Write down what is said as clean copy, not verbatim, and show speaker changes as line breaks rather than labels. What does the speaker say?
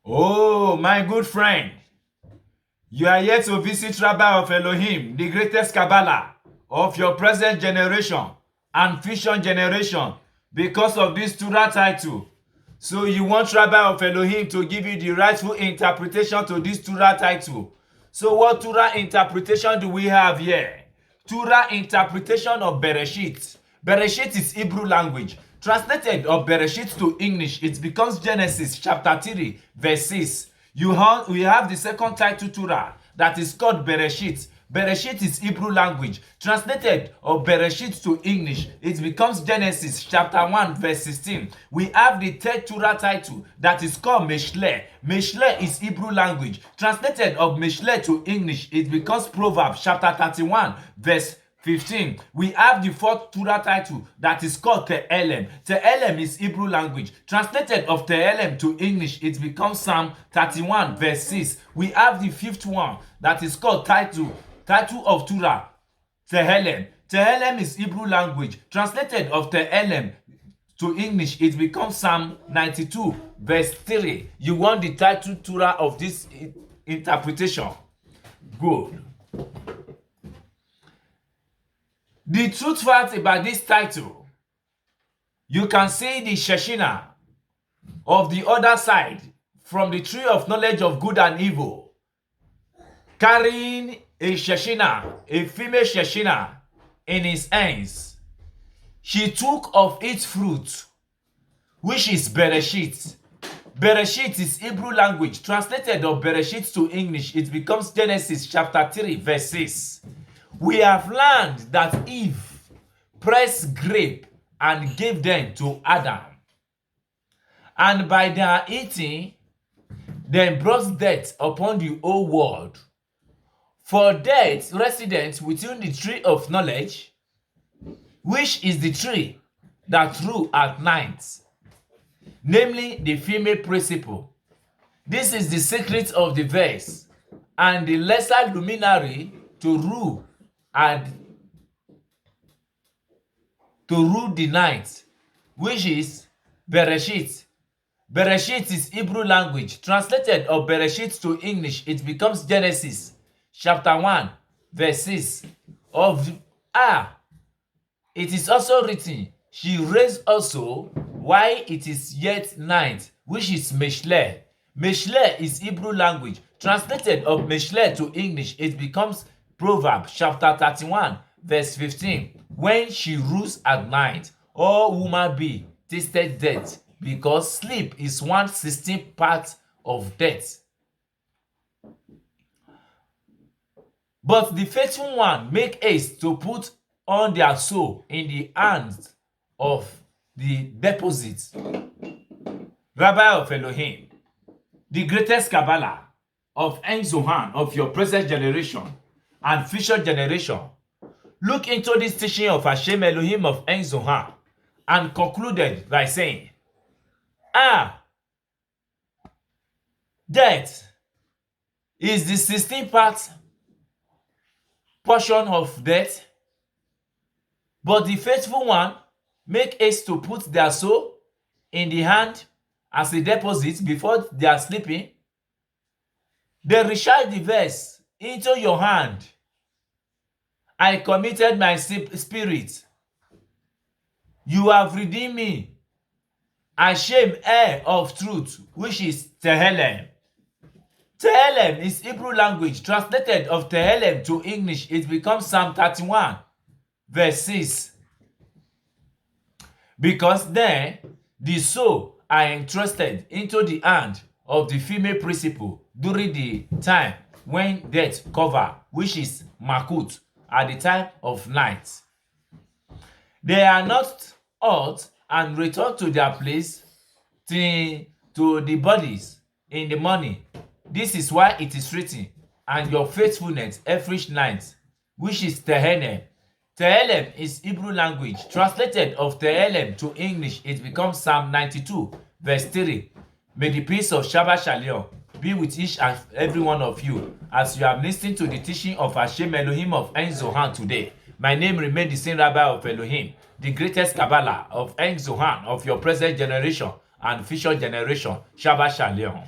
Oh, my good friend, you are here to visit Rabbi of Elohim, the greatest Kabbalah of your present generation and future generation because of this Torah title. So you want Rabbi of Elohim to give you the rightful interpretation to this Torah title. So what Torah interpretation do we have here? Torah interpretation of Beresheet. Beresheet is Hebrew language. Translated of Beresheet to English, it becomes Genesis chapter 3, verse 6. We have the second title Torah that is called Beresheet. Beresheet is Hebrew language. Translated of Beresheet to English, it becomes Genesis chapter 1, verse 16. We have the third Torah title that is called Mishle. Mishle is Hebrew language. Translated of Mishle to English, it becomes Proverbs chapter 31, verse 15. We have the fourth Torah title that is called TITTLE. TITTLE is Hebrew language. Translated of TITTLE to English, it becomes Psalm 31, verse 6. We have the fifth one that is called title of Torah, TITTLE. TITTLE is Hebrew language. Translated of TITTLE to English, it becomes Psalm 92, verse 3. You want the title Torah of this interpretation? Good. The truth fact about this title, you can see the Shekhinah of the other side from the tree of knowledge of good and evil, carrying a Shekhinah, a female Shekhinah, in his hands. She took of its fruit, which is Beresheet. Beresheet is Hebrew language. Translated of Beresheet to English, it becomes Genesis chapter 3, verse 6. We have learned that Eve pressed grape and gave them to Adam. And by their eating, then brought death upon the whole world. For death resident within the tree of knowledge, which is the tree that rule at night, namely the female principle. This is the secret of the verse, and the lesser luminary to rule the night, which is Beresheet. Beresheet is Hebrew language. Translated of Beresheet to English, it becomes Genesis chapter 1, verse 6. It is also written, she raised also while it is yet night, which is Mishle. Mishle is Hebrew language. Translated of Mishle to English, it becomes Proverbs chapter 31, verse 15. When she rules at night, all woman be tasted death, because sleep is 1/16 part of death. But the faithful one make haste to put on their soul in the hands of the deposit. Rabbi of Elohim, the greatest Kabbalah of Ein Zohan of your present generation and future generation, look into this teaching of Hashem Elohim of Ein Zohan and concluded by saying, death is the 16th part portion of death, but the faithful one make haste to put their soul in the hand as a deposit before they are sleeping. They recite the verse, into your hand I committed my spirit. You have redeemed me. Hashem, heir of truth, which is TITTLE. TITTLE is Hebrew language. Translated of TITTLE to English, it becomes Psalm 31, verse 6. Because then the soul are entrusted into the hand of the female principle during the time when death cover, which is Makut, at the time of night. They are not hurt and return to their place to the bodies in the morning. This is why it is written, and your faithfulness every night, which is TITTLE. TITTLE is Hebrew language. Translated of TITTLE to English, it becomes Psalm 92, verse 3. May the peace of Shabbat Shalom be with each and every one of you as you have listened to the teaching of Hashem Elohim of Ein Zohan today. My name remains the same Rabbi of Elohim, the greatest Kabbalah of Ein Zohan of your present generation and future generation. Shabbat Shalom.